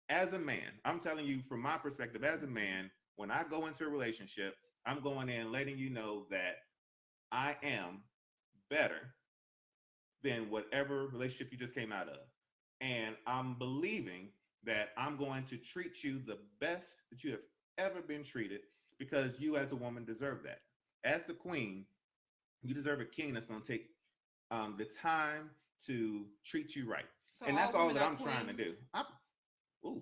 Speaker 1: as a man, I'm telling you from my perspective, as a man, when I go into a relationship, I'm going in letting you know that I am better than whatever relationship you just came out of. And I'm believing that I'm going to treat you the best that you have ever been treated, because you as a woman deserve that. As the queen, you deserve a king that's going to take the time to treat you right. So and that's all that I'm trying to do.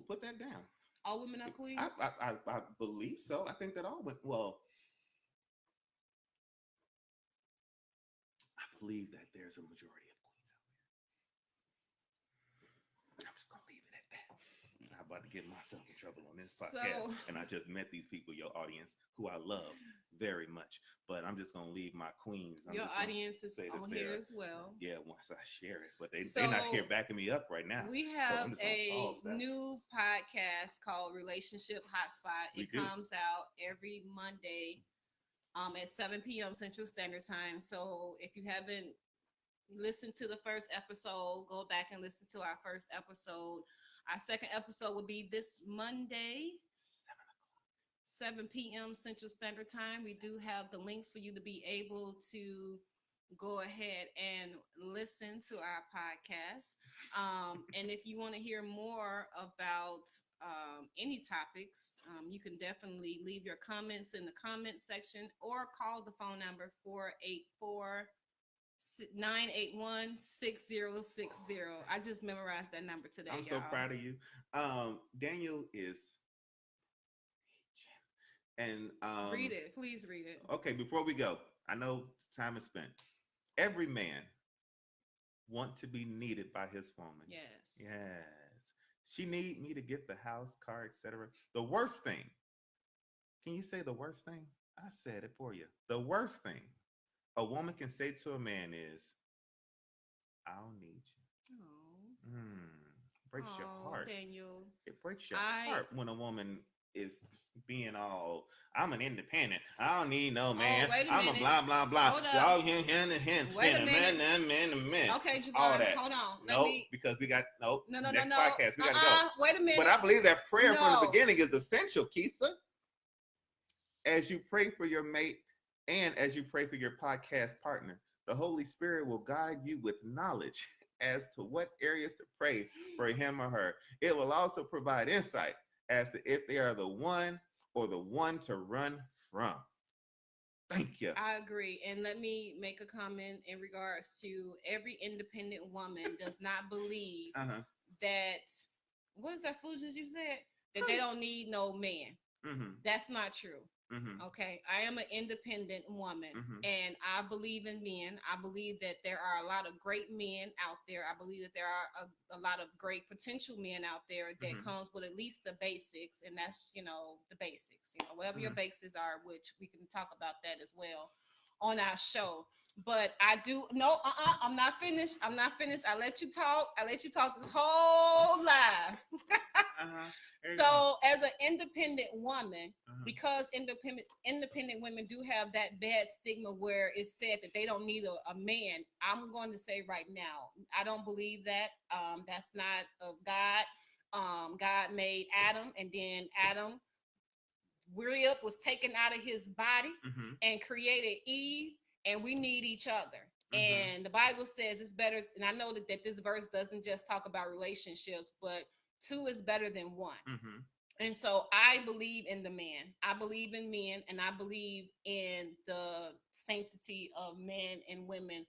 Speaker 1: Put that down.
Speaker 2: All women are queens?
Speaker 1: I believe so. I think that all women, well, I believe that there's a majority of queens out there. I'm just going to leave it at that. I'm about to get myself in trouble on this podcast. And I just met these people, your audience, who I love very much. But I'm just going to leave my queens.
Speaker 2: Your audience is on here as well.
Speaker 1: Yeah, once I share it. But they're not here backing me up right now.
Speaker 2: We have a new podcast called Relationship Hotspot. It comes out every Monday at 7 p.m. Central Standard Time. So if you haven't listened to the first episode, go back and listen to our first episode. Our second episode will be this Monday, 7 p.m. Central Standard Time. We do have the links for you to be able to go ahead and listen to our podcast. And if you want to hear more about any topics, you can definitely leave your comments in the comment section or call the phone number 484-981-6060. I just memorized that number today.
Speaker 1: I'm so proud of you. Daniel is, and
Speaker 2: read it. Please read it.
Speaker 1: Okay, before we go, I know time is spent. Every man want to be needed by his woman.
Speaker 2: Yes.
Speaker 1: She need me to get the house, car, etc. The worst thing. Can you say the worst thing? I said it for you. The worst thing a woman can say to a man is, "I'll need you." Breaks your heart.
Speaker 2: Daniel.
Speaker 1: It breaks your heart when a woman is being all, I'm an independent. I don't need no man. I'm a blah, blah, blah.
Speaker 2: Hold
Speaker 1: up.
Speaker 2: Wait a minute. Okay, Javon,
Speaker 1: all that.
Speaker 2: Hold on.
Speaker 1: Because we got,
Speaker 2: No.
Speaker 1: podcast. We got to go.
Speaker 2: Wait a minute.
Speaker 1: But I believe that prayer from the beginning is essential, Keisa. As you pray for your mate and as you pray for your podcast partner, the Holy Spirit will guide you with knowledge as to what areas to pray for him or her. It will also provide insight as to if they are the one or the one to run from. Thank you.
Speaker 2: I agree. And let me make a comment in regards to every independent woman does not believe that, what is that foolishness you said? That they don't need no man. That's not true. Okay. I am an independent woman and I believe in men. I believe that there are a lot of great men out there. I believe that there are a lot of great potential men out there that comes with at least the basics. And that's, the basics, whatever your basics are, which we can talk about that as well on our show. But I do I'm not finished. I let you talk. The whole live. So as an independent woman, because independent women do have that bad stigma where it's said that they don't need a man, I'm going to say right now, I don't believe that. That's not of God. God made Adam, and then Adam was taken out of his body and created Eve, and we need each other. And the Bible says it's better, and I know that this verse doesn't just talk about relationships, but two is better than one. And so I believe in the man. I believe in men, and I believe in the sanctity of men and women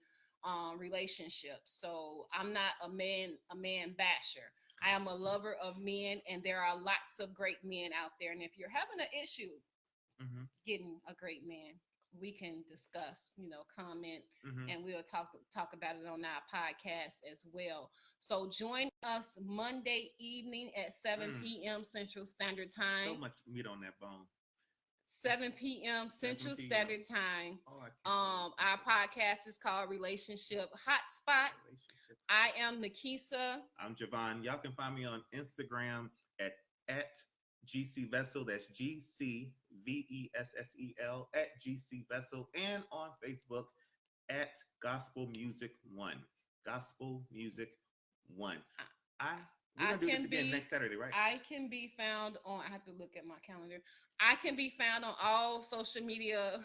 Speaker 2: relationships. So I'm not a man basher. I am a lover of men, and there are lots of great men out there. And if you're having an issue getting a great man, we can discuss, comment, and we'll talk about it on our podcast as well. So join us Monday evening at 7 p.m. Central Standard Time.
Speaker 1: So much meat on that bone.
Speaker 2: 7 p.m. Central Standard Time. Our podcast is called Relationship Hotspot. I am Nikisa.
Speaker 1: I'm Javon. Y'all can find me on Instagram at GC Vessel. That's GCVESSEL at GC Vessel, and on Facebook at Gospel Music One. Gospel Music One. We're gonna do this again next Saturday, right?
Speaker 2: I can be found on. I have to look at my calendar. I can be found on all social media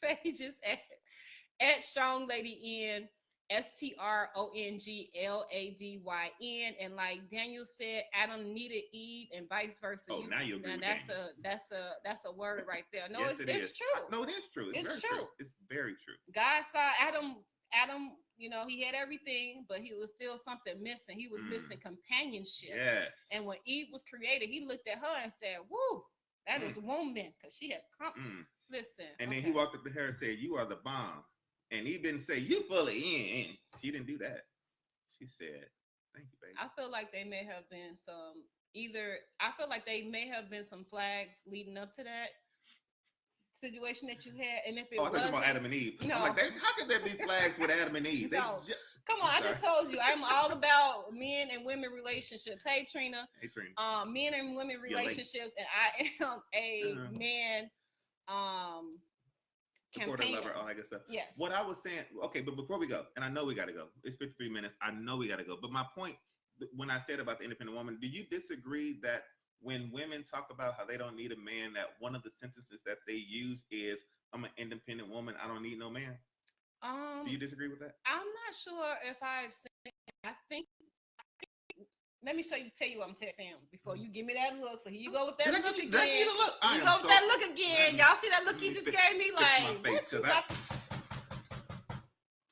Speaker 2: pages at Strong Lady N. STRONGLADYN, and like Daniel said, Adam needed Eve, and vice versa.
Speaker 1: Oh, now you agree.
Speaker 2: That's a word right there. No,
Speaker 1: yes,
Speaker 2: it's true.
Speaker 1: No, it is true. It's true. It's very true.
Speaker 2: God saw Adam. He had everything, but he was still something missing. He was missing companionship.
Speaker 1: Yes.
Speaker 2: And when Eve was created, he looked at her and said, "Woo, that is woman," because she had come. Listen.
Speaker 1: And then he walked up to her and said, "You are the bomb." And he didn't say, "You fully in." She didn't do that. She said, "Thank you, baby."
Speaker 2: I feel like they may have been some flags leading up to that situation that you had. And if it was
Speaker 1: about Adam and Eve. No. I'm like, how could there be flags with Adam and Eve?
Speaker 2: No. Come on, I just told you. I'm all about men and women relationships. Hey, Trina.
Speaker 1: Hey, Trina.
Speaker 2: Men and women relationships, and I am a man
Speaker 1: supporter, lover, all that good stuff.
Speaker 2: Yes.
Speaker 1: What I was saying, okay, but before we go, and I know we got to go. It's 53 minutes. I know we got to go. But my point, when I said about the independent woman, do you disagree that when women talk about how they don't need a man, that one of the sentences that they use is, "I'm an independent woman. I don't need no man"? Do you disagree with that?
Speaker 2: I'm not sure if I've seen. I think. Let me tell you what I'm saying before you give me that look. So here you go with that look again. You go with that look again. Y'all see that look he just gave me? Like, what you got?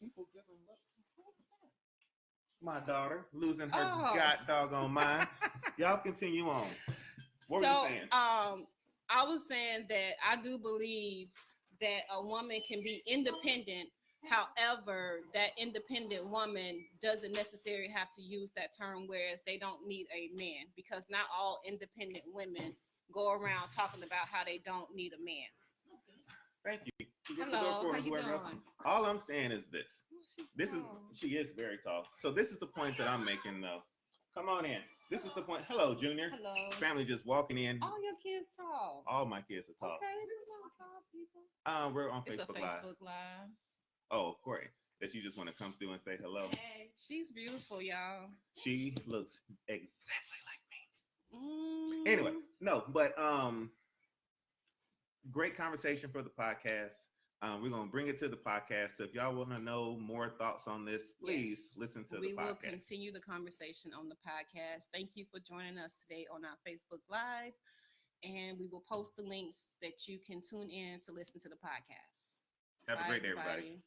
Speaker 1: People giving looks. My daughter losing her doggone mind. Y'all continue on. What were you saying?
Speaker 2: I was saying that I do believe that a woman can be independent. However, that independent woman doesn't necessarily have to use that term, whereas they don't need a man, because not all independent women go around talking about how they don't need a man.
Speaker 1: Thank you.
Speaker 2: Hello, how you doing?
Speaker 1: All I'm saying is this. She is very tall. So this is the point that I'm making, though. Come on in. This is the point. Hello, Junior.
Speaker 2: Hello.
Speaker 1: Family just walking in.
Speaker 2: All your kids tall.
Speaker 1: All my kids are tall.
Speaker 2: Okay, tall people.
Speaker 1: We're on Facebook Live.
Speaker 2: It's a Facebook Live.
Speaker 1: Oh, Corey, that you just want to come through and say hello.
Speaker 2: Hey, she's beautiful, y'all.
Speaker 1: She looks exactly like me. Anyway, no, but great conversation for the podcast. We're going to bring it to the podcast. So if y'all want to know more thoughts on this, please listen to the podcast.
Speaker 2: We will continue the conversation on the podcast. Thank you for joining us today on our Facebook Live. and we will post the links that you can tune in to listen to the podcast.
Speaker 1: Have a great day, everybody.